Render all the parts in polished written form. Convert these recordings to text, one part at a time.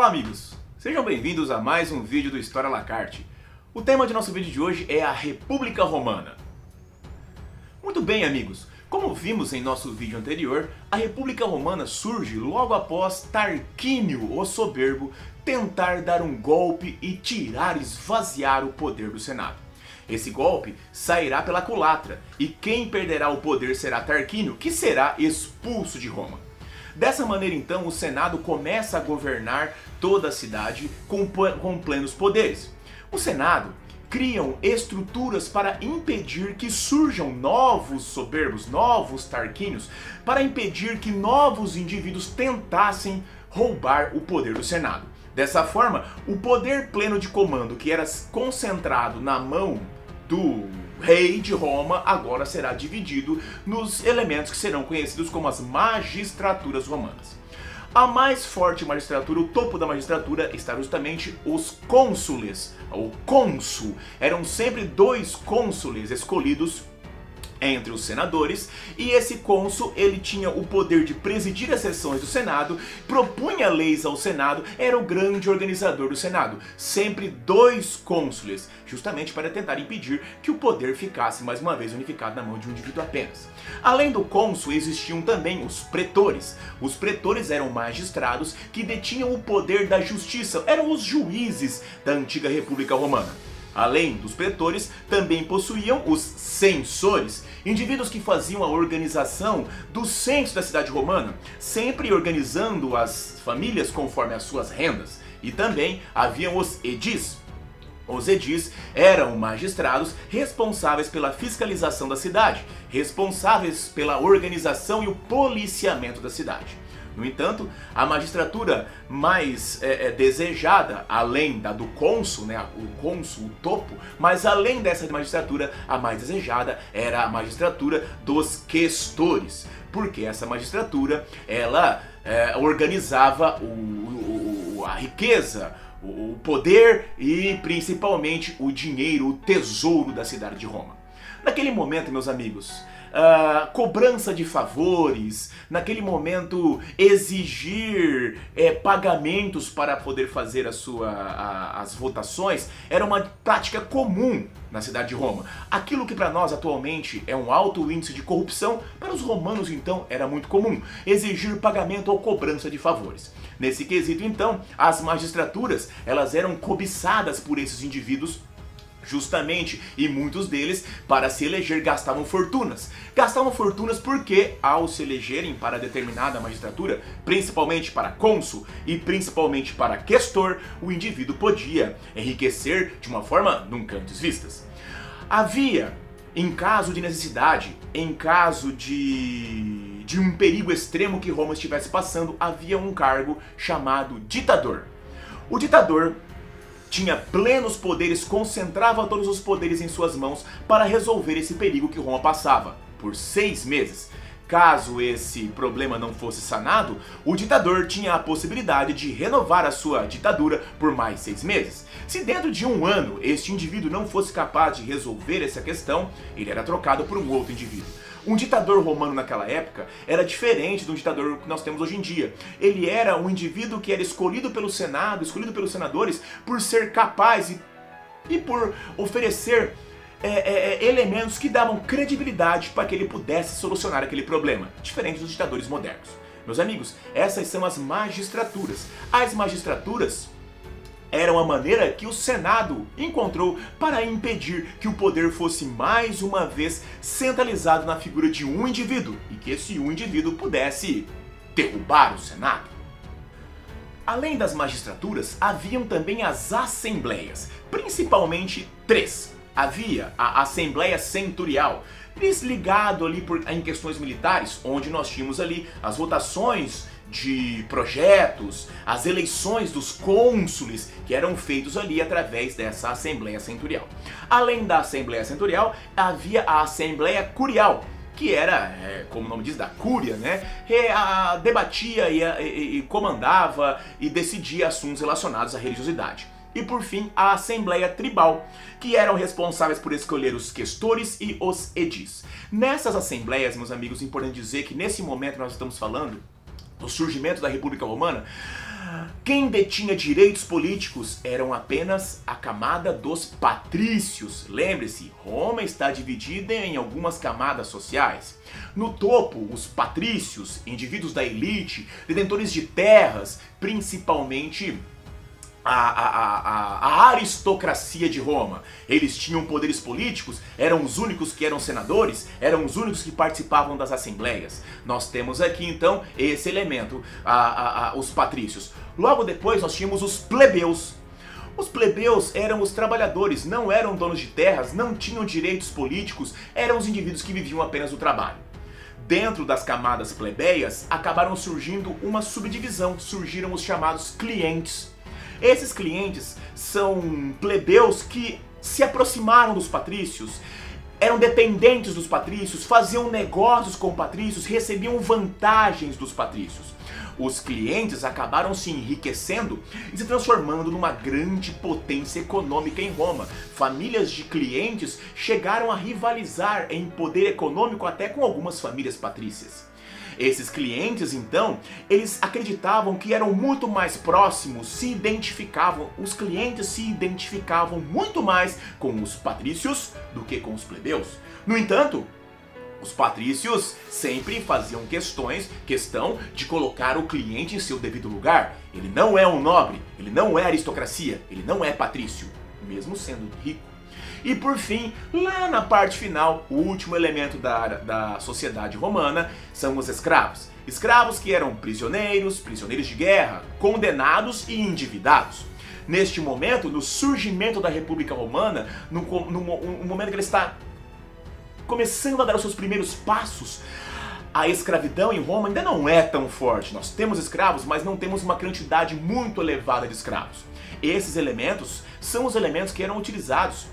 Olá amigos, sejam bem-vindos a mais um vídeo do História à la carte. O tema de nosso vídeo de hoje é a República Romana. Muito bem amigos, como vimos em nosso vídeo anterior, a República Romana surge logo após Tarquínio o Soberbo tentar dar um golpe e esvaziar o poder do Senado. Esse golpe sairá pela culatra, e quem perderá o poder será Tarquínio, que será expulso de Roma. Dessa maneira então o Senado começa a governar toda a cidade com plenos poderes. O Senado criam estruturas para impedir que surjam novos soberbos, novos tarquínios, para impedir que novos indivíduos tentassem roubar o poder do Senado. Dessa forma, o poder pleno de comando que era concentrado na mão do rei de Roma agora será dividido nos elementos que serão conhecidos como as magistraturas romanas. A mais forte magistratura, o topo da magistratura, está justamente os cônsules. O cônsul eram sempre dois cônsules escolhidos entre os senadores, e esse cônsul ele tinha o poder de presidir as sessões do Senado, propunha leis ao Senado, era o grande organizador do Senado. Sempre dois cônsules, justamente para tentar impedir que o poder ficasse mais uma vez unificado na mão de um indivíduo apenas. Além do cônsul existiam também os pretores. Os pretores eram magistrados que detinham o poder da justiça, eram os juízes da antiga República Romana. Além dos pretores, também possuíam os censores, indivíduos que faziam a organização do censo da cidade romana, sempre organizando as famílias conforme as suas rendas. E também haviam os edis. Os edis eram magistrados responsáveis pela fiscalização da cidade, responsáveis pela organização e o policiamento da cidade. No entanto, a magistratura mais desejada, além da do cônsul, o cônsul, o topo, mas além dessa magistratura, a mais desejada era a magistratura dos questores, porque essa magistratura, ela organizava a riqueza, o poder e principalmente o dinheiro, o tesouro da cidade de Roma. Naquele momento, meus amigos, cobrança de favores, naquele momento exigir pagamentos para poder fazer as votações era uma prática comum na cidade de Roma. Aquilo que para nós atualmente é um alto índice de corrupção, para os romanos então era muito comum exigir pagamento ou cobrança de favores. Nesse quesito então, as magistraturas elas eram cobiçadas por esses indivíduos justamente, e muitos deles, para se eleger, gastavam fortunas. Gastavam fortunas porque, ao se elegerem para determinada magistratura, principalmente para cônsul e principalmente para questor, o indivíduo podia enriquecer de uma forma nunca antes vistas. Havia, em caso de necessidade, em caso de um perigo extremo que Roma estivesse passando, havia um cargo chamado ditador. O ditador tinha plenos poderes, concentrava todos os poderes em suas mãos para resolver esse perigo que Roma passava por 6 meses. Caso esse problema não fosse sanado, o ditador tinha a possibilidade de renovar a sua ditadura por mais 6 meses. Se dentro de 1 ano este indivíduo não fosse capaz de resolver essa questão, ele era trocado por um outro indivíduo. Um ditador romano naquela época era diferente do ditador que nós temos hoje em dia. Ele era um indivíduo que era escolhido pelo Senado, escolhido pelos senadores, por ser capaz e por oferecer elementos que davam credibilidade para que ele pudesse solucionar aquele problema, diferente dos ditadores modernos. Meus amigos, essas são as magistraturas. As magistraturas era uma maneira que o Senado encontrou para impedir que o poder fosse mais uma vez centralizado na figura de um indivíduo e que esse um indivíduo pudesse derrubar o Senado. Além das magistraturas, haviam também as assembleias, principalmente 3. Havia a Assembleia Centurial, ligado ali em questões militares, onde nós tínhamos ali as votações de projetos, as eleições dos cônsules que eram feitos ali através dessa Assembleia Centurial. Além da Assembleia Centurial, havia a Assembleia Curial, que era, como o nome diz, da Cúria, debatia e comandava e decidia assuntos relacionados à religiosidade. E por fim, a Assembleia Tribal, que eram responsáveis por escolher os questores e os edis. Nessas assembleias, meus amigos, é importante dizer que nesse momento nós estamos falando do surgimento da República Romana, quem detinha direitos políticos eram apenas a camada dos patrícios. Lembre-se, Roma está dividida em algumas camadas sociais. No topo, os patrícios, indivíduos da elite, detentores de terras, principalmente a aristocracia de Roma. Eles tinham poderes políticos, eram os únicos que eram senadores, eram os únicos que participavam das assembleias. Nós temos aqui então esse elemento, os patrícios. Logo depois nós tínhamos os plebeus. Os plebeus eram os trabalhadores, não eram donos de terras, não tinham direitos políticos, eram os indivíduos que viviam apenas do trabalho. Dentro das camadas plebeias acabaram surgindo uma subdivisão, surgiram os chamados clientes. Esses clientes são plebeus que se aproximaram dos patrícios, eram dependentes dos patrícios, faziam negócios com patrícios, recebiam vantagens dos patrícios. Os clientes acabaram se enriquecendo e se transformando numa grande potência econômica em Roma. Famílias de clientes chegaram a rivalizar em poder econômico até com algumas famílias patrícias. Esses clientes, então, eles acreditavam que eram muito mais próximos, os clientes se identificavam muito mais com os patrícios do que com os plebeus. No entanto, os patrícios sempre faziam questão de colocar o cliente em seu devido lugar. Ele não é um nobre, ele não é aristocracia, ele não é patrício, mesmo sendo rico. E por fim, lá na parte final, o último elemento da sociedade romana são os escravos. Escravos que eram prisioneiros de guerra, condenados e endividados. Neste momento, no surgimento da República Romana, no momento que ele está começando a dar os seus primeiros passos, a escravidão em Roma ainda não é tão forte. Nós temos escravos, mas não temos uma quantidade muito elevada de escravos. Esses elementos são os elementos que eram utilizados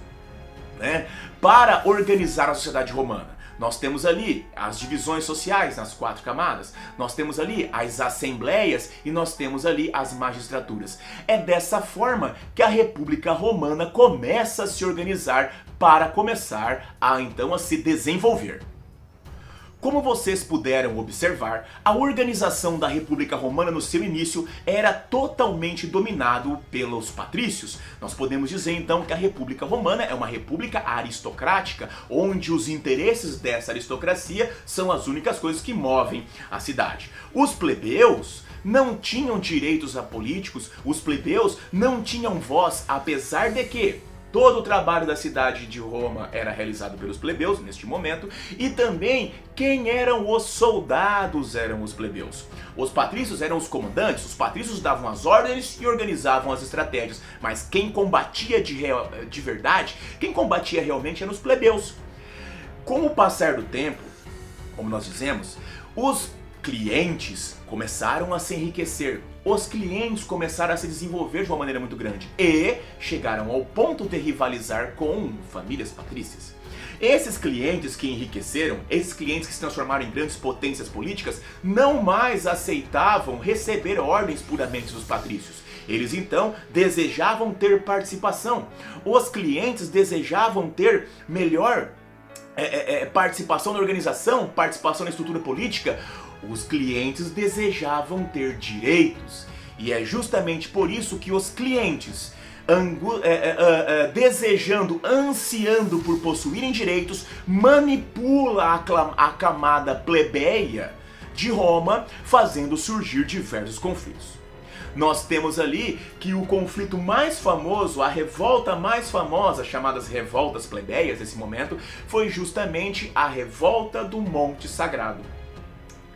para organizar a sociedade romana. Nós temos ali as divisões sociais nas 4 camadas, nós temos ali as assembleias e nós temos ali as magistraturas. É dessa forma que a República Romana começa a se organizar para começar então a se desenvolver. Como vocês puderam observar, a organização da República Romana no seu início era totalmente dominado pelos patrícios. Nós podemos dizer então que a República Romana é uma república aristocrática, onde os interesses dessa aristocracia são as únicas coisas que movem a cidade. Os plebeus não tinham direitos políticos, os plebeus não tinham voz, apesar de que todo o trabalho da cidade de Roma era realizado pelos plebeus neste momento, e também quem eram os soldados eram os plebeus. Os patrícios eram os comandantes, os patrícios davam as ordens e organizavam as estratégias, mas quem combatia de verdade, quem combatia realmente eram os plebeus. Com o passar do tempo, como nós dizemos, os clientes começaram a se enriquecer, os clientes começaram a se desenvolver de uma maneira muito grande e chegaram ao ponto de rivalizar com famílias patrícias. Esses clientes que enriqueceram, esses clientes que se transformaram em grandes potências políticas, não mais aceitavam receber ordens puramente dos patrícios. Eles então desejavam ter participação. Os clientes desejavam ter melhor participação na organização, participação na estrutura política. Os clientes desejavam ter direitos, e é justamente por isso que os clientes, ansiando por possuírem direitos, manipula a camada plebeia de Roma, fazendo surgir diversos conflitos. Nós temos ali que o conflito mais famoso, a revolta mais famosa, chamadas revoltas plebeias nesse momento, foi justamente a revolta do Monte Sagrado.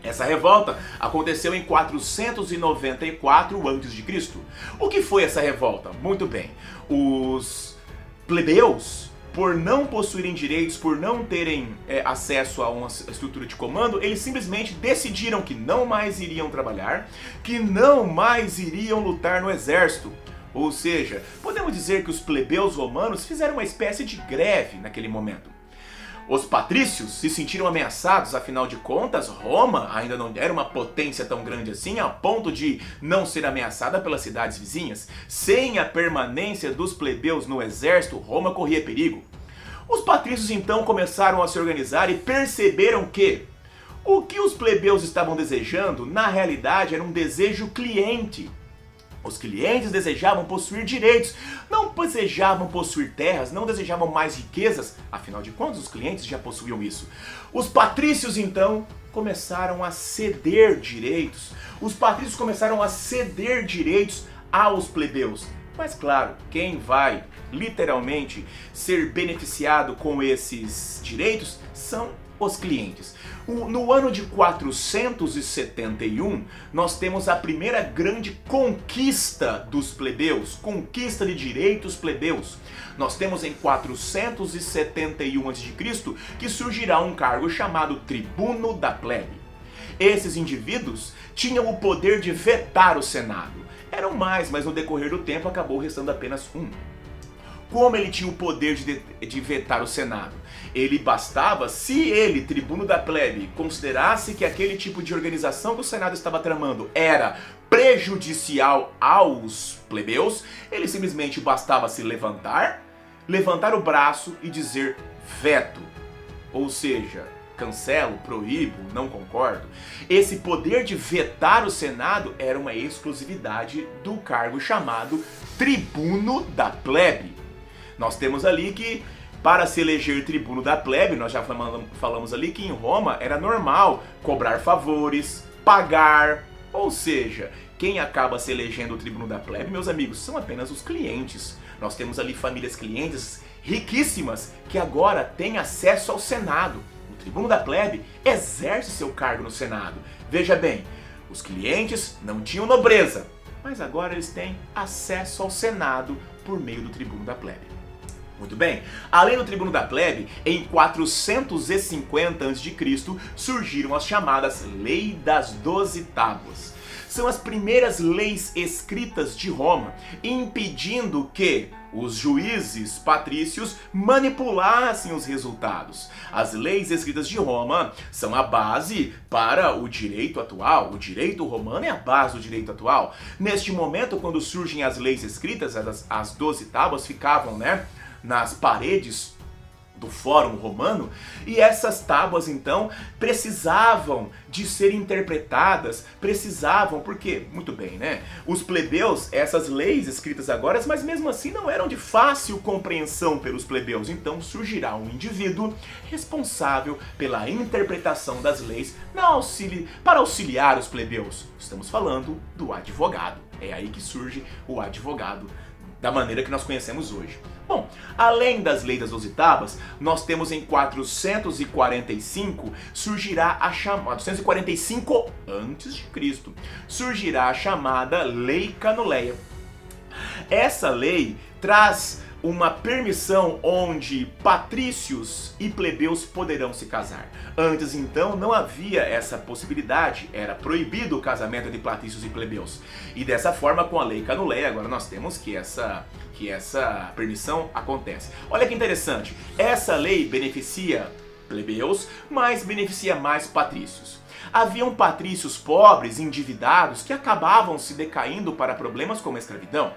Essa revolta aconteceu em 494 a.C. O que foi essa revolta? Muito bem, os plebeus, por não possuírem direitos, por não terem acesso a uma estrutura de comando, eles simplesmente decidiram que não mais iriam trabalhar, que não mais iriam lutar no exército. Ou seja, podemos dizer que os plebeus romanos fizeram uma espécie de greve naquele momento. Os patrícios se sentiram ameaçados, afinal de contas, Roma ainda não era uma potência tão grande assim, a ponto de não ser ameaçada pelas cidades vizinhas. Sem a permanência dos plebeus no exército, Roma corria perigo. Os patrícios então começaram a se organizar e perceberam que O que os plebeus estavam desejando, na realidade, era um desejo cliente. Os clientes desejavam possuir direitos, não desejavam possuir terras, não desejavam mais riquezas, afinal de contas os clientes já possuíam isso. Os patrícios então começaram a ceder direitos, aos plebeus. Mas claro, quem vai literalmente ser beneficiado com esses direitos são os clientes. No ano de 471, nós temos a primeira grande conquista dos plebeus, conquista de direitos plebeus. Nós temos em 471 a.C. que surgirá um cargo chamado tribuno da plebe. Esses indivíduos tinham o poder de vetar o Senado. Eram mais, mas no decorrer do tempo acabou restando apenas um. Como ele tinha o poder de vetar o Senado? Ele bastava, se ele, tribuno da plebe, considerasse que aquele tipo de organização que o Senado estava tramando era prejudicial aos plebeus, ele simplesmente bastava se levantar o braço e dizer veto. Ou seja, cancelo, proíbo, não concordo. Esse poder de vetar o Senado era uma exclusividade do cargo chamado tribuno da plebe. Nós temos ali que, para se eleger tribuno da plebe, nós já falamos ali que em Roma era normal cobrar favores, pagar, ou seja, quem acaba se elegendo o tribuno da plebe, meus amigos, são apenas os clientes. Nós temos ali famílias clientes riquíssimas que agora têm acesso ao Senado. O tribuno da plebe exerce seu cargo no Senado. Veja bem, os clientes não tinham nobreza, mas agora eles têm acesso ao Senado por meio do tribuno da plebe. Muito bem, além do tribuno da plebe, em 450 a.C. surgiram as chamadas Lei das 12 Tábuas. São as primeiras leis escritas de Roma, impedindo que os juízes patrícios manipulassem os resultados. As leis escritas de Roma são a base para o direito atual. O direito romano é a base do direito atual. Neste momento, quando surgem as leis escritas, as 12 tábuas ficavam, nas paredes do Fórum Romano, e essas tábuas então precisavam de ser interpretadas, porque, muito bem, os plebeus, essas leis escritas agora, mas mesmo assim não eram de fácil compreensão pelos plebeus, então surgirá um indivíduo responsável pela interpretação das leis para auxiliar os plebeus. Estamos falando do advogado, é aí que surge o advogado da maneira que nós conhecemos hoje. Bom, além das leis das 12 tábuas, nós temos em 445 surgirá a chamada 445 a.C. surgirá a chamada Lei Canuleia. Essa lei traz uma permissão onde patrícios e plebeus poderão se casar. Antes então não havia essa possibilidade, era proibido o casamento entre patrícios e plebeus. E dessa forma, com a Lei Canuleia, agora nós temos que essa permissão acontece. Olha que interessante, essa lei beneficia plebeus, mas beneficia mais patrícios. Haviam patrícios pobres, endividados, que acabavam se decaindo para problemas como a escravidão.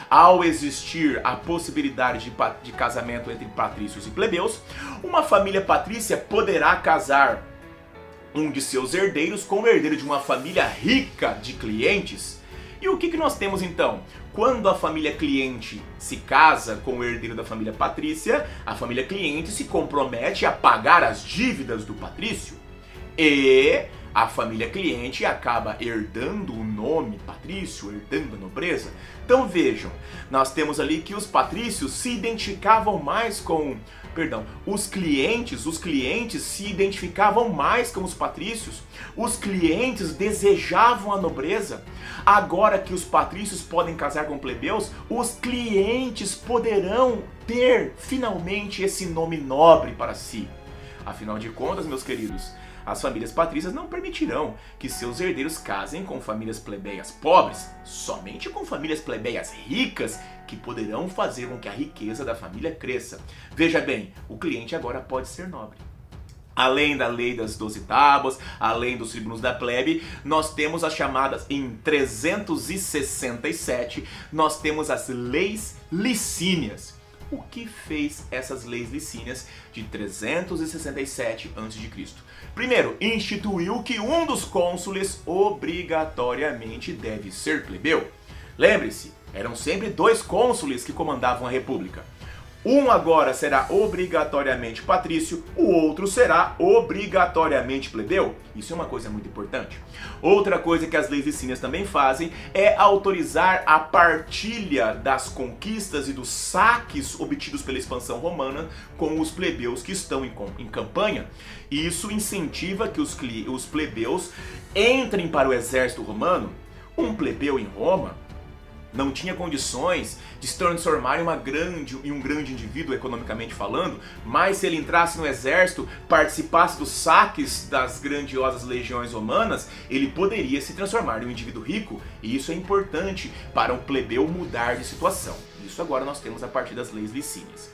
Ao existir a possibilidade de casamento entre patrícios e plebeus, uma família patrícia poderá casar um de seus herdeiros com o herdeiro de uma família rica de clientes. E o que nós temos então? Quando a família cliente se casa com o herdeiro da família patrícia, a família cliente se compromete a pagar as dívidas do patrício. E a família cliente acaba herdando o nome patrício, herdando a nobreza. Então vejam, nós temos ali que os patrícios se identificavam mais com... os clientes se identificavam mais com os patrícios. Os clientes desejavam a nobreza. Agora que os patrícios podem casar com plebeus, os clientes poderão ter finalmente esse nome nobre para si. Afinal de contas, meus queridos, as famílias patrícias não permitirão que seus herdeiros casem com famílias plebeias pobres, somente com famílias plebeias ricas que poderão fazer com que a riqueza da família cresça. Veja bem, o cliente agora pode ser nobre. Além da lei das 12 tábuas, além dos tribunos da plebe, nós temos as chamadas, em 367, nós temos as leis licínias. O que fez essas leis licínias de 367 a.C.? Primeiro, instituiu que um dos cônsules obrigatoriamente deve ser plebeu. Lembre-se, eram sempre 2 cônsules que comandavam a república. Um agora será obrigatoriamente patrício, o outro será obrigatoriamente plebeu. Isso é uma coisa muito importante. Outra coisa que as leis licínias também fazem é autorizar a partilha das conquistas e dos saques obtidos pela expansão romana com os plebeus que estão em campanha. E isso incentiva que os plebeus entrem para o exército romano. Um plebeu em Roma não tinha condições de se transformar em um grande indivíduo economicamente falando, mas se ele entrasse no exército, participasse dos saques das grandiosas legiões romanas, ele poderia se transformar em um indivíduo rico, e isso é importante para um plebeu mudar de situação. Isso agora nós temos a partir das leis licínias.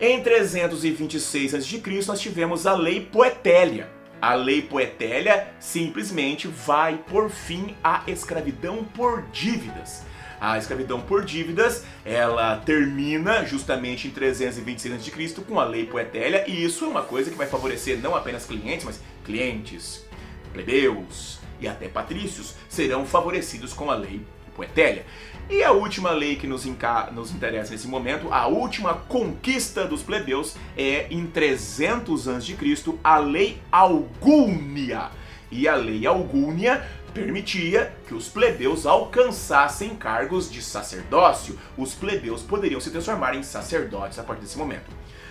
Em 326 a.C. nós tivemos a Lei Poetélia. A Lei Poetélia simplesmente vai por fim à escravidão por dívidas. A escravidão por dívidas, ela termina justamente em 326 a.C. com a Lei Poetélia, e isso é uma coisa que vai favorecer não apenas clientes, mas clientes, plebeus e até patrícios serão favorecidos com a Lei Poetélia. E a última lei que nos interessa nesse momento, a última conquista dos plebeus, é em 300 a.C., a Lei Augúnia. E a Lei Augúnia permitia que os plebeus alcançassem cargos de sacerdócio. Os plebeus poderiam se transformar em sacerdotes a partir desse momento.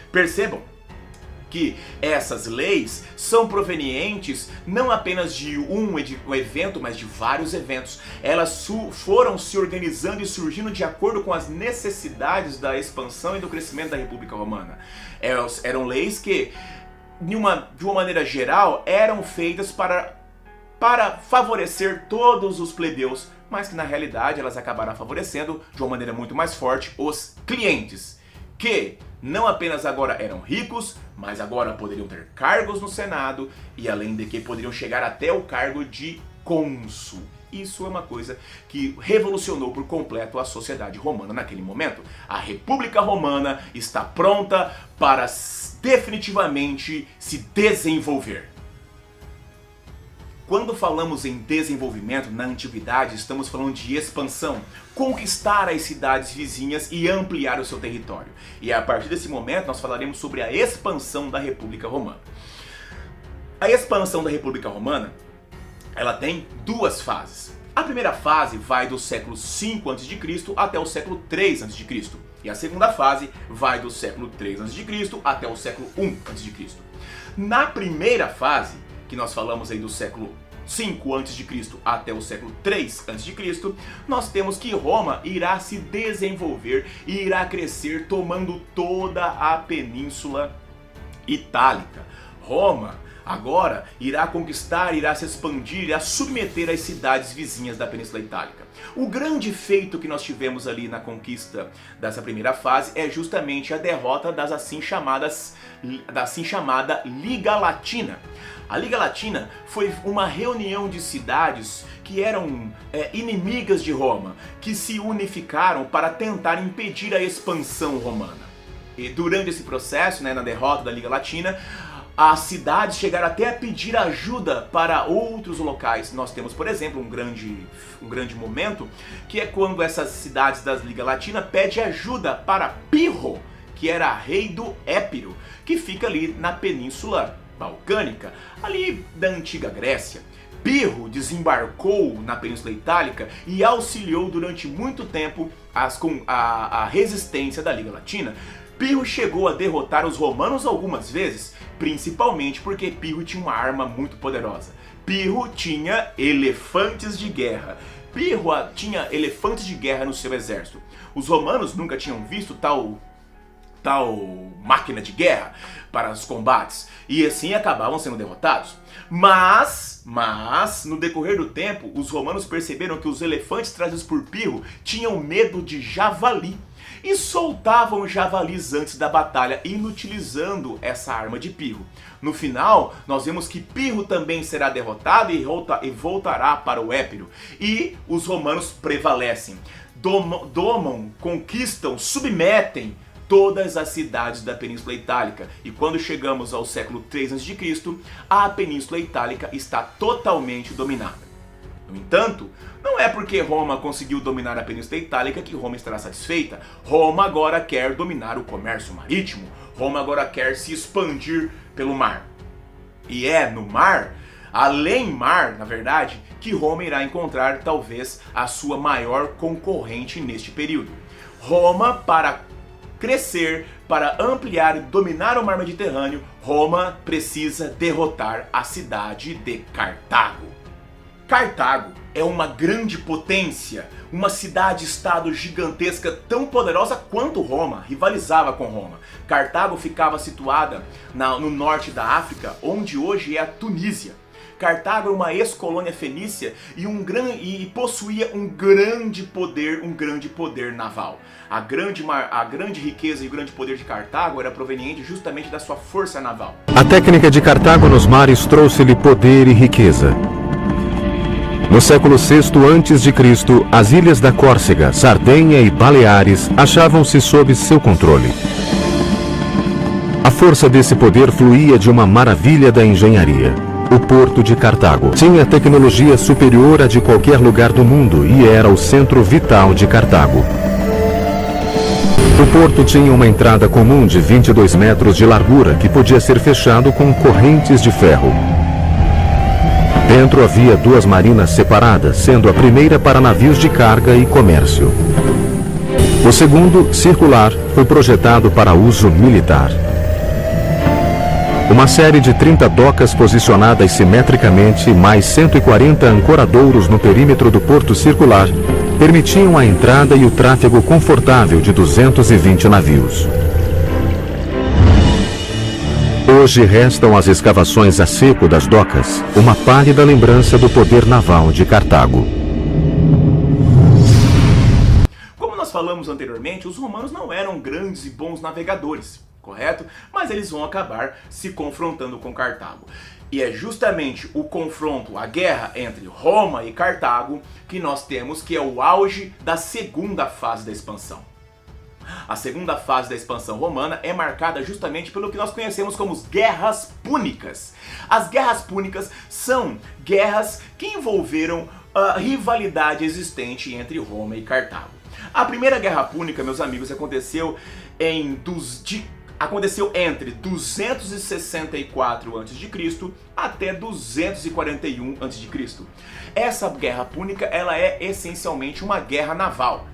Percebam que essas leis são provenientes não apenas de um evento, mas de vários eventos. Elas foram se organizando e surgindo de acordo com as necessidades da expansão e do crescimento da República Romana. Eram leis que, de uma maneira geral, eram feitas para favorecer todos os plebeus, mas que na realidade elas acabaram favorecendo de uma maneira muito mais forte os clientes, que não apenas agora eram ricos, mas agora poderiam ter cargos no Senado e além de que poderiam chegar até o cargo de cônsul. Isso é uma coisa que revolucionou por completo a sociedade romana naquele momento. A República Romana está pronta para definitivamente se desenvolver. Quando falamos em desenvolvimento na antiguidade, estamos falando de expansão, conquistar as cidades vizinhas e ampliar o seu território. E a partir desse momento nós falaremos sobre a expansão da República Romana. A expansão da República Romana, ela tem 2 fases. A primeira fase vai do século V a.C. até o século III a.C. E a segunda fase vai do século III a.C. até o século I a.C. Na primeira fase, que nós falamos aí do século V a.C. até o século III a.C., nós temos que Roma irá se desenvolver e irá crescer tomando toda a Península Itálica. Roma agora irá conquistar, irá se expandir, irá submeter as cidades vizinhas da Península Itálica. O grande feito que nós tivemos ali na conquista dessa primeira fase é justamente a derrota da assim chamada Liga Latina. A Liga Latina foi uma reunião de cidades que eram inimigas de Roma, que se unificaram para tentar impedir a expansão romana. E durante esse processo, na derrota da Liga Latina, as cidades chegaram até a pedir ajuda para outros locais. Nós temos, por exemplo, um grande momento, que é quando essas cidades da Liga Latina pedem ajuda para Pirro, que era rei do Épiro, que fica ali na Península Balcânica, ali da antiga Grécia. Pirro desembarcou na Península Itálica e auxiliou durante muito tempo a resistência da Liga Latina. Pirro chegou a derrotar os romanos algumas vezes, principalmente porque Pirro tinha uma arma muito poderosa. Pirro tinha elefantes de guerra. Pirro tinha elefantes de guerra no seu exército. Os romanos nunca tinham visto tal máquina de guerra para os combates e assim acabavam sendo derrotados. Mas no decorrer do tempo, os romanos perceberam que os elefantes trazidos por Pirro tinham medo de javali e soltavam javalis antes da batalha, inutilizando essa arma de Pirro. No final, nós vemos que Pirro também será derrotado e voltará para o Épiro, e os romanos prevalecem. Domam, conquistam, submetem todas as cidades da Península Itálica. E quando chegamos ao século 3 a.C., a Península Itálica está totalmente dominada. No entanto, não é porque Roma conseguiu dominar a Península Itálica que Roma estará satisfeita. Roma agora quer dominar o comércio marítimo. Roma agora quer se expandir pelo mar. E é no mar, além mar, na verdade, que Roma irá encontrar talvez a sua maior concorrente neste período. Roma, para crescer, para ampliar e dominar o mar Mediterrâneo, Roma precisa derrotar a cidade de Cartago. Cartago é uma grande potência, uma cidade-estado gigantesca, tão poderosa quanto Roma, rivalizava com Roma. Cartago ficava situada no norte da África, onde hoje é a Tunísia. Cartago era uma ex-colônia fenícia e possuía um grande poder naval. A grande riqueza e o grande poder de Cartago era proveniente justamente da sua força naval. A técnica de Cartago nos mares trouxe-lhe poder e riqueza. No século VI a.C., as ilhas da Córcega, Sardenha e Baleares achavam-se sob seu controle. A força desse poder fluía de uma maravilha da engenharia. O porto de Cartago tinha tecnologia superior à de qualquer lugar do mundo e era o centro vital de Cartago. O porto tinha uma entrada comum de 22 metros de largura que podia ser fechado com correntes de ferro. Dentro havia duas marinas separadas, sendo a primeira para navios de carga e comércio. O segundo, circular, foi projetado para uso militar. Uma série de 30 docas posicionadas simetricamente, mais 140 ancoradouros no perímetro do porto circular, permitiam a entrada e o tráfego confortável de 220 navios. Hoje restam as escavações a seco das docas, uma pálida lembrança do poder naval de Cartago. Como nós falamos anteriormente, os romanos não eram grandes e bons navegadores, correto? Mas eles vão acabar se confrontando com Cartago. E é justamente o confronto, a guerra entre Roma e Cartago, que nós temos que é o auge da segunda fase da expansão. A segunda fase da expansão romana é marcada justamente pelo que nós conhecemos como as Guerras Púnicas. As Guerras Púnicas são guerras que envolveram a rivalidade existente entre Roma e Cartago. A primeira Guerra Púnica, meus amigos, aconteceu entre 264 a.C. até 241 a.C. Essa Guerra Púnica ela é essencialmente uma guerra naval.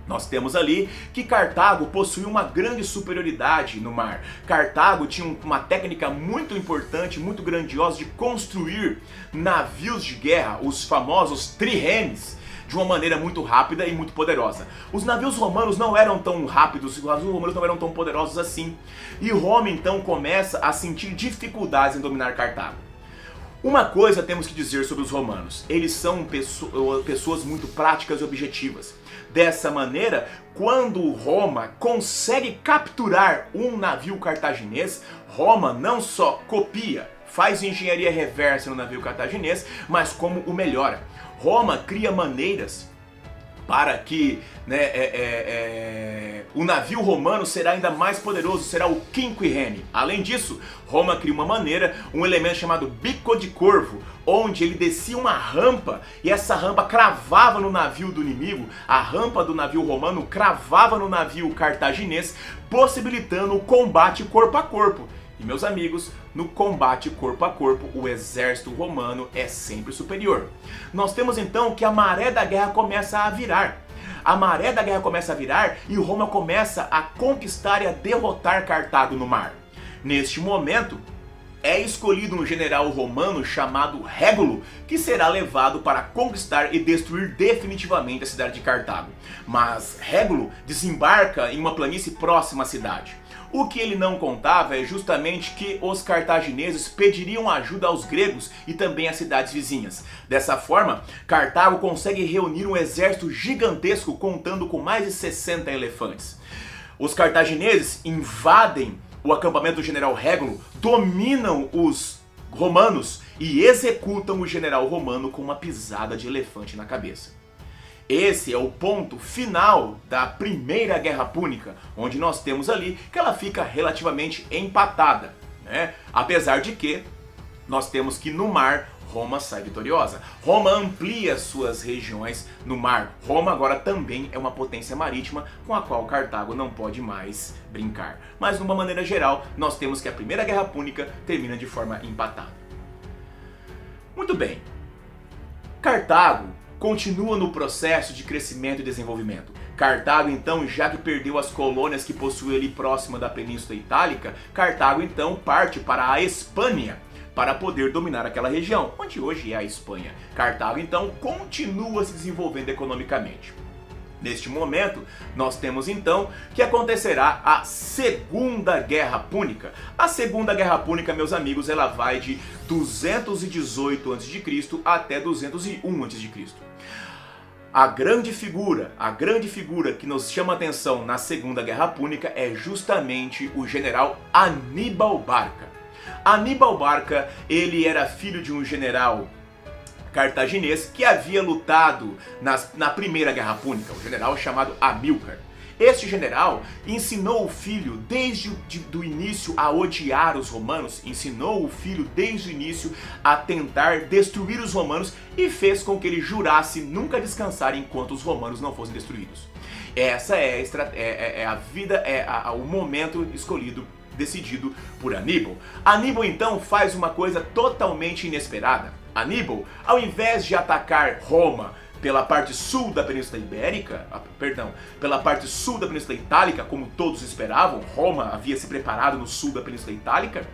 Nós temos ali que Cartago possuía uma grande superioridade no mar. Cartago tinha uma técnica muito importante, muito grandiosa de construir navios de guerra, os famosos triremes, de uma maneira muito rápida e muito poderosa. Os navios romanos não eram tão rápidos, os navios romanos não eram tão poderosos assim. E Roma então começa a sentir dificuldades em dominar Cartago. Uma coisa temos que dizer sobre os romanos: eles são pessoas muito práticas e objetivas. Dessa maneira, quando Roma consegue capturar um navio cartaginês, Roma não só copia, faz engenharia reversa no navio cartaginês, mas como o melhora. Roma cria maneiras para que o navio romano será ainda mais poderoso, será o quinquirreme. Além disso, Roma cria uma maneira, um elemento chamado bico de corvo, onde ele descia uma rampa e essa rampa cravava no navio do inimigo, a rampa do navio romano cravava no navio cartaginês, possibilitando o combate corpo a corpo. E meus amigos, no combate corpo a corpo, o exército romano é sempre superior. Nós temos então que a maré da guerra começa a virar. A maré da guerra começa a virar e Roma começa a conquistar e a derrotar Cartago no mar. Neste momento, é escolhido um general romano chamado Régulo, que será levado para conquistar e destruir definitivamente a cidade de Cartago. Mas Régulo desembarca em uma planície próxima à cidade. O que ele não contava é justamente que os cartagineses pediriam ajuda aos gregos e também às cidades vizinhas. Dessa forma, Cartago consegue reunir um exército gigantesco contando com mais de 60 elefantes. Os cartagineses invadem o acampamento do general Régulo, dominam os romanos e executam o general romano com uma pisada de elefante na cabeça. Esse é o ponto final da Primeira Guerra Púnica, onde nós temos ali que ela fica relativamente empatada, né? Apesar de que nós temos que no mar Roma sai vitoriosa. Roma amplia suas regiões no mar. Roma agora também é uma potência marítima com a qual Cartago não pode mais brincar. Mas de uma maneira geral, nós temos que a Primeira Guerra Púnica termina de forma empatada. Muito bem. Cartago continua no processo de crescimento e desenvolvimento. Cartago então, já que perdeu as colônias que possuía ali próxima da Península Itálica, Cartago então parte para a Espanha, para poder dominar aquela região, onde hoje é a Espanha. Cartago então continua se desenvolvendo economicamente. Neste momento, nós temos então que acontecerá a Segunda Guerra Púnica. A Segunda Guerra Púnica, meus amigos, ela vai de 218 a.C. até 201 a.C. A grande figura que nos chama a atenção na Segunda Guerra Púnica é justamente o general Aníbal Barca. Aníbal Barca, ele era filho de um general cartaginês que havia lutado na Primeira Guerra Púnica, um general chamado Amílcar. Este general ensinou o filho desde o início a odiar os romanos, ensinou o filho desde o início a tentar destruir os romanos e fez com que ele jurasse nunca descansar enquanto os romanos não fossem destruídos. Essa é a vida, o momento escolhido, decidido por Aníbal. Aníbal então faz uma coisa totalmente inesperada. Aníbal, ao invés de atacar Roma pela parte sul da Península Ibérica, pela parte sul da Península Itálica, como todos esperavam, Roma havia se preparado no sul da Península Itálica,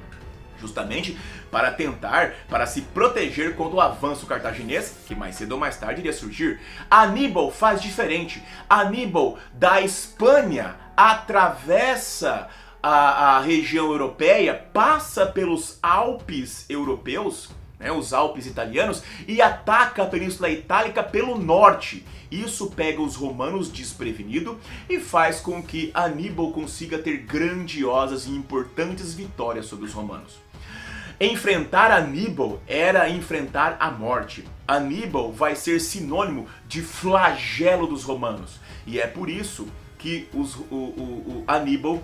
justamente para se proteger contra o avanço cartaginês, que mais cedo ou mais tarde iria surgir. Aníbal faz diferente. Aníbal, da Espanha, atravessa a região europeia, passa pelos Alpes europeus, os Alpes italianos, e ataca a Península Itálica pelo norte. Isso pega os romanos desprevenidos e faz com que Aníbal consiga ter grandiosas e importantes vitórias sobre os romanos. Enfrentar Aníbal era enfrentar a morte. Aníbal vai ser sinônimo de flagelo dos romanos. E é por isso que Aníbal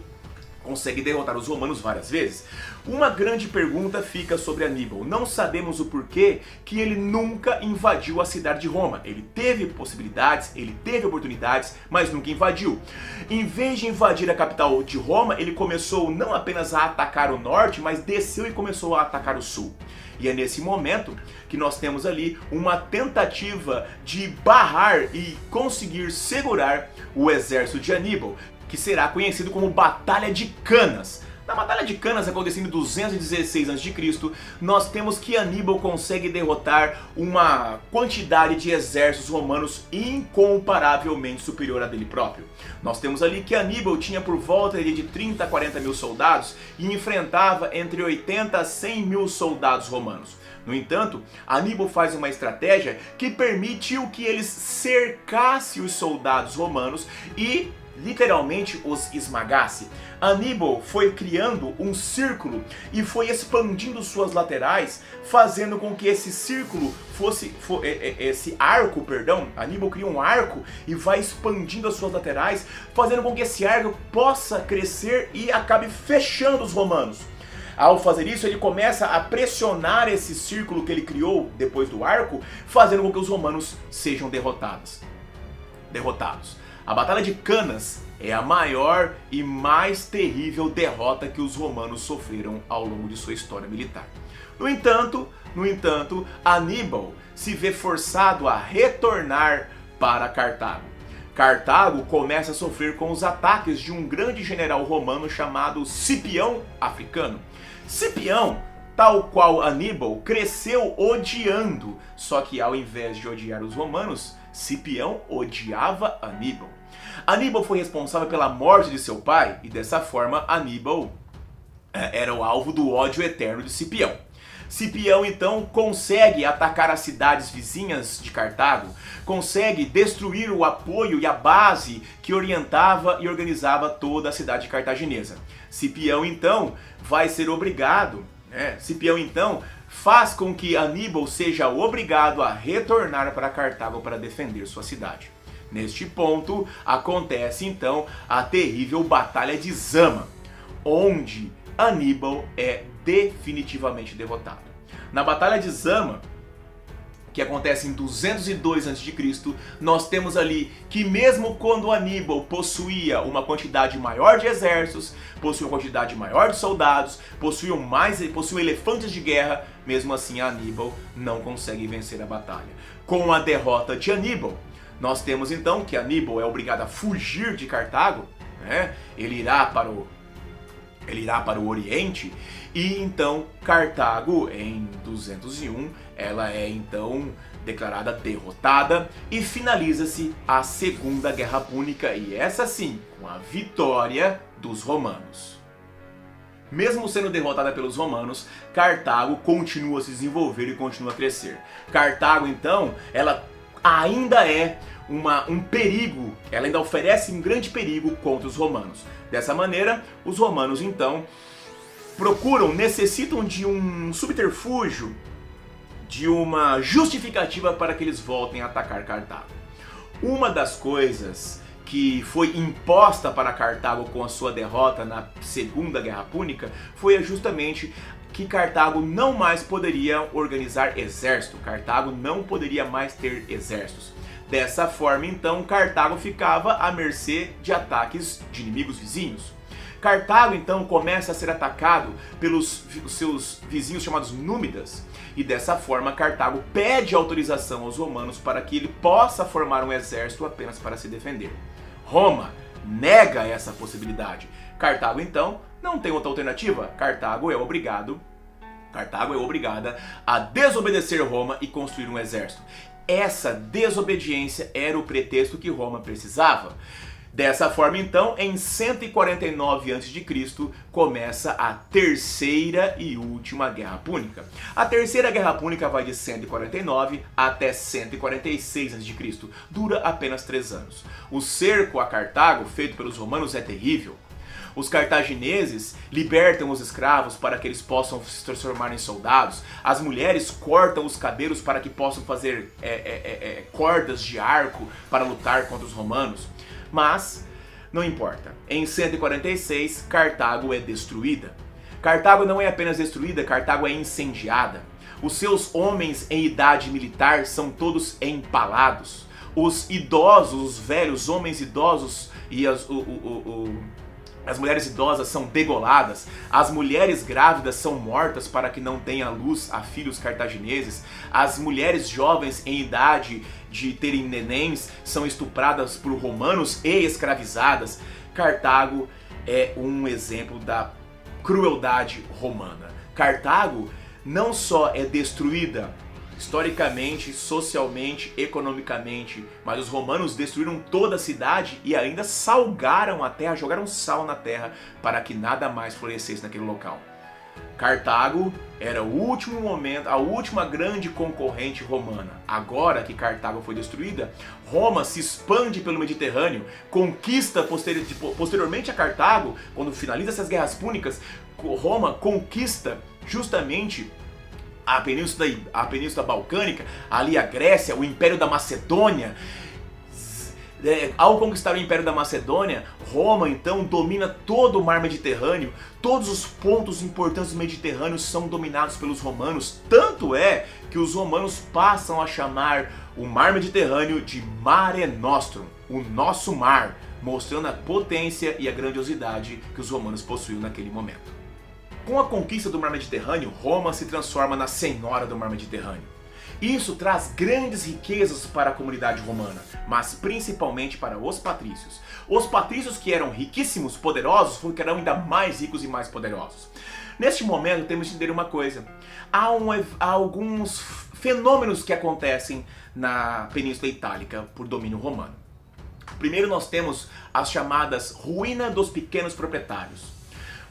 consegue derrotar os romanos várias vezes. Uma grande pergunta fica sobre Aníbal. Não sabemos o porquê que ele nunca invadiu a cidade de Roma. Ele teve possibilidades, ele teve oportunidades, mas nunca invadiu. Em vez de invadir a capital de Roma, ele começou não apenas a atacar o norte, mas desceu e começou a atacar o sul. E é nesse momento que nós temos ali uma tentativa de barrar e conseguir segurar o exército de Aníbal, que será conhecido como Batalha de Canas. Na Batalha de Canas, acontecendo em 216 a.C., nós temos que Aníbal consegue derrotar uma quantidade de exércitos romanos incomparavelmente superior a dele próprio. Nós temos ali que Aníbal tinha por volta de 30 a 40 mil soldados e enfrentava entre 80 a 100 mil soldados romanos. No entanto, Aníbal faz uma estratégia que permitiu que eles cercassem os soldados romanos e literalmente os esmagasse. Aníbal foi criando um círculo e foi expandindo suas laterais, fazendo com que esse círculo Aníbal cria um arco e vai expandindo as suas laterais, fazendo com que esse arco possa crescer e acabe fechando os romanos. Ao fazer isso, ele começa a pressionar esse círculo que ele criou depois do arco, fazendo com que os romanos sejam derrotados. A Batalha de Canas é a maior e mais terrível derrota que os romanos sofreram ao longo de sua história militar. No entanto, Aníbal se vê forçado a retornar para Cartago. Cartago começa a sofrer com os ataques de um grande general romano chamado Cipião Africano. Cipião, tal qual Aníbal, cresceu odiando, só que ao invés de odiar os romanos, Cipião odiava Aníbal. Aníbal foi responsável pela morte de seu pai e dessa forma Aníbal era o alvo do ódio eterno de Cipião. Cipião então consegue atacar as cidades vizinhas de Cartago, consegue destruir o apoio e a base que orientava e organizava toda a cidade cartaginesa. Cipião então vai ser obrigado, Cipião então faz com que Aníbal seja obrigado a retornar para Cartago para defender sua cidade. Neste ponto, acontece então a terrível Batalha de Zama, onde Aníbal é definitivamente derrotado. Na Batalha de Zama, que acontece em 202 a.C., nós temos ali que mesmo quando Aníbal possuía uma quantidade maior de exércitos, possuía uma quantidade maior de soldados, possuía elefantes de guerra, mesmo assim Aníbal não consegue vencer a batalha. Com a derrota de Aníbal, nós temos então que Aníbal é obrigado a fugir de Cartago, né? Ele irá para o Oriente, e então Cartago, em 201, ela é então declarada derrotada e finaliza-se a Segunda Guerra Púnica, e essa sim, com a vitória dos romanos. Mesmo sendo derrotada pelos romanos, Cartago continua a se desenvolver e continua a crescer. Cartago então, ela ainda é um perigo, ela ainda oferece um grande perigo contra os romanos. Dessa maneira, os romanos então necessitam de um subterfúgio, de uma justificativa para que eles voltem a atacar Cartago. Uma das coisas que foi imposta para Cartago com a sua derrota na Segunda Guerra Púnica foi justamente que Cartago não mais poderia organizar exército, Cartago não poderia mais ter exércitos. Dessa forma, então, Cartago ficava à mercê de ataques de inimigos vizinhos. Cartago, então, começa a ser atacado pelos seus vizinhos chamados Númidas, e dessa forma Cartago pede autorização aos romanos para que ele possa formar um exército apenas para se defender. Roma nega essa possibilidade. Cartago, então, não tem outra alternativa. Cartago é obrigada a desobedecer Roma e construir um exército. Essa desobediência era o pretexto que Roma precisava. Dessa forma, então, em 149 a.C., começa a Terceira e Última Guerra Púnica. A Terceira Guerra Púnica vai de 149 até 146 a.C., dura apenas 3 anos. O cerco a Cartago, feito pelos romanos, é terrível. Os cartagineses libertam os escravos para que eles possam se transformar em soldados. As mulheres cortam os cabelos para que possam fazer cordas de arco para lutar contra os romanos. Mas não importa. Em 146, Cartago é destruída. Cartago não é apenas destruída, Cartago é incendiada. Os seus homens em idade militar são todos empalados. Os idosos, os velhos, homens idosos e as mulheres idosas são degoladas, as mulheres grávidas são mortas para que não tenha luz a filhos cartagineses, as mulheres jovens em idade de terem nenéns são estupradas por romanos e escravizadas. Cartago é um exemplo da crueldade romana. Cartago não só é destruída historicamente, socialmente, economicamente, mas os romanos destruíram toda a cidade e ainda salgaram a terra, jogaram sal na terra para que nada mais florescesse naquele local. Cartago era o último momento, a última grande concorrente romana. Agora que Cartago foi destruída, Roma se expande pelo Mediterrâneo, conquista posteriormente a Cartago, quando finaliza essas guerras púnicas, Roma conquista justamente a Península Balcânica, ali a Grécia, o Império da Macedônia. Ao conquistar o Império da Macedônia, Roma então domina todo o mar Mediterrâneo, todos os pontos importantes do Mediterrâneo são dominados pelos romanos, tanto é que os romanos passam a chamar o mar Mediterrâneo de Mare Nostrum, o nosso mar, mostrando a potência e a grandiosidade que os romanos possuíam naquele momento. Com a conquista do mar Mediterrâneo, Roma se transforma na senhora do mar Mediterrâneo. Isso traz grandes riquezas para a comunidade romana, mas principalmente para os patrícios. Os patrícios, que eram riquíssimos, poderosos, ficarão ainda mais ricos e mais poderosos. Neste momento temos que entender uma coisa. Há alguns fenômenos que acontecem na Península Itálica por domínio romano. Primeiro nós temos as chamadas ruína dos pequenos proprietários.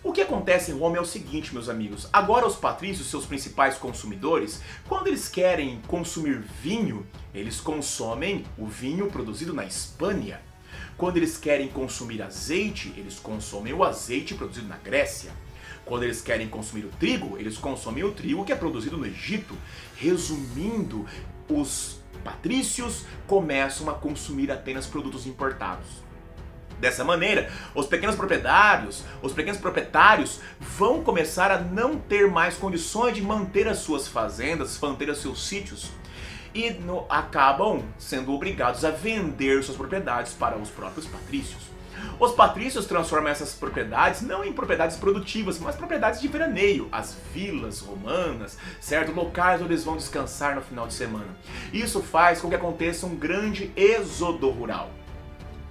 O que acontece em Roma é o seguinte, meus amigos. Agora os patrícios, seus principais consumidores, quando eles querem consumir vinho, eles consomem o vinho produzido na Espanha. Quando eles querem consumir azeite, eles consomem o azeite produzido na Grécia. Quando eles querem consumir o trigo, eles consomem o trigo que é produzido no Egito. Resumindo, os patrícios começam a consumir apenas produtos importados. Dessa maneira, os pequenos proprietários vão começar a não ter mais condições de manter as suas fazendas, manter os seus sítios, e acabam sendo obrigados a vender suas propriedades para os próprios patrícios. Os patrícios transformam essas propriedades não em propriedades produtivas, mas propriedades de veraneio, as vilas romanas, certo? Locais onde eles vão descansar no final de semana. Isso faz com que aconteça um grande êxodo rural.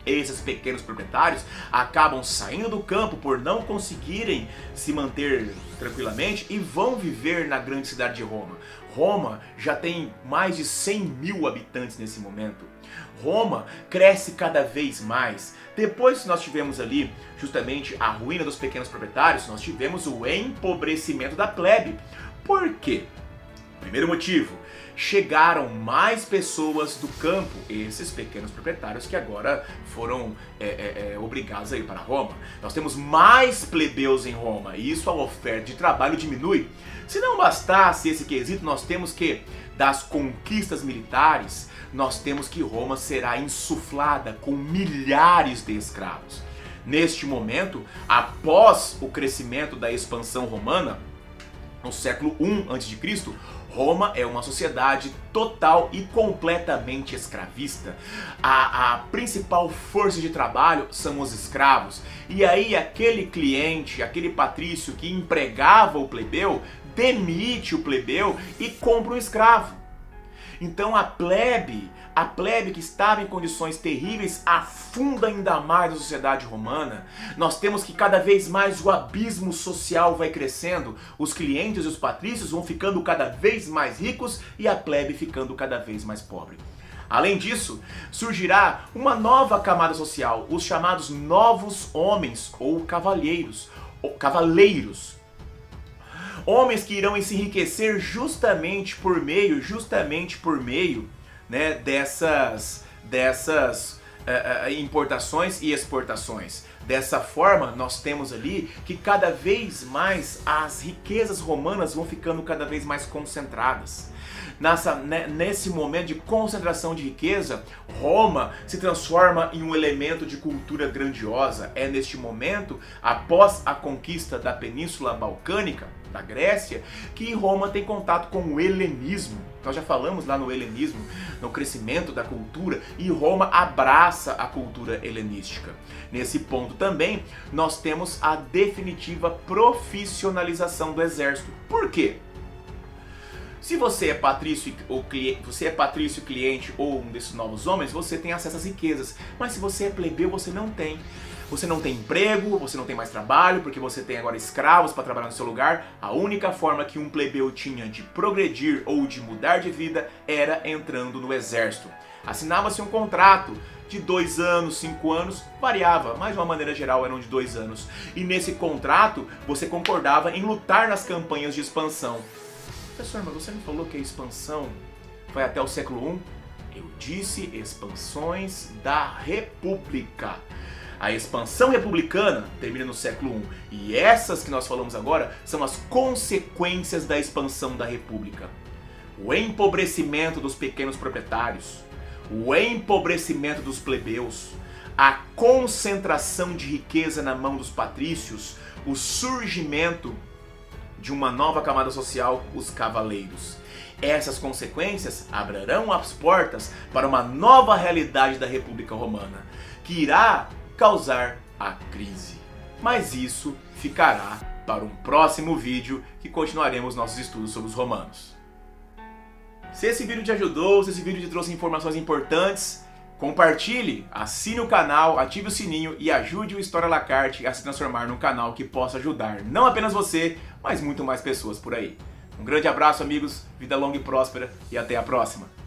Esses pequenos proprietários acabam saindo do campo por não conseguirem se manter tranquilamente e vão viver na grande cidade de Roma. Roma já tem mais de 100.000 habitantes nesse momento. Roma cresce cada vez mais. Depois que nós tivemos ali justamente a ruína dos pequenos proprietários, nós tivemos o empobrecimento da plebe. Por quê? Primeiro motivo, chegaram mais pessoas do campo, esses pequenos proprietários que agora foram obrigados a ir para Roma. Nós temos mais plebeus em Roma e isso a oferta de trabalho diminui. Se não bastasse esse quesito, nós temos que, das conquistas militares, nós temos que Roma será insuflada com milhares de escravos. Neste momento, após o crescimento da expansão romana, no século I a.C., Roma é uma sociedade total e completamente escravista. A principal força de trabalho são os escravos. E aí aquele cliente, aquele patrício que empregava o plebeu, demite o plebeu e compra um escravo. Então a plebe que estava em condições terríveis afunda ainda mais a sociedade romana. Nós temos que cada vez mais o abismo social vai crescendo, os clientes e os patrícios vão ficando cada vez mais ricos e a plebe ficando cada vez mais pobre. Além disso, surgirá uma nova camada social, os chamados novos homens ou cavaleiros. Homens que irão se enriquecer justamente por meio, né, dessas importações e exportações. Dessa forma, nós temos ali que cada vez mais as riquezas romanas vão ficando cada vez mais concentradas. Nesse momento de concentração de riqueza, Roma se transforma em um elemento de cultura grandiosa. É neste momento, após a conquista da Península Balcânica, da Grécia, que Roma tem contato com o helenismo. Nós já falamos lá no helenismo, no crescimento da cultura, e Roma abraça a cultura helenística. Nesse ponto também, nós temos a definitiva profissionalização do exército. Por quê? Se você é patrício cliente ou um desses novos homens, você tem acesso às riquezas. Mas se você é plebeu, você não tem. Você não tem emprego, você não tem mais trabalho, porque você tem agora escravos para trabalhar no seu lugar. A única forma que um plebeu tinha de progredir ou de mudar de vida era entrando no exército. Assinava-se um contrato de 2 anos, 5 anos, variava, mas de uma maneira geral eram de 2 anos. E nesse contrato você concordava em lutar nas campanhas de expansão. Professor, mas você me falou que a expansão foi até o século I? Eu disse expansões da República. A expansão republicana termina no século I. E essas que nós falamos agora são as consequências da expansão da República. O empobrecimento dos pequenos proprietários, o empobrecimento dos plebeus, a concentração de riqueza na mão dos patrícios, o surgimento de uma nova camada social, os cavaleiros. Essas consequências abrirão as portas para uma nova realidade da República Romana, que irá causar a crise. Mas isso ficará para um próximo vídeo que continuaremos nossos estudos sobre os romanos. Se esse vídeo te ajudou, se esse vídeo te trouxe informações importantes, compartilhe, assine o canal, ative o sininho e ajude o História à la Carte a se transformar num canal que possa ajudar não apenas você, mas muito mais pessoas por aí. Um grande abraço, amigos, vida longa e próspera e até a próxima!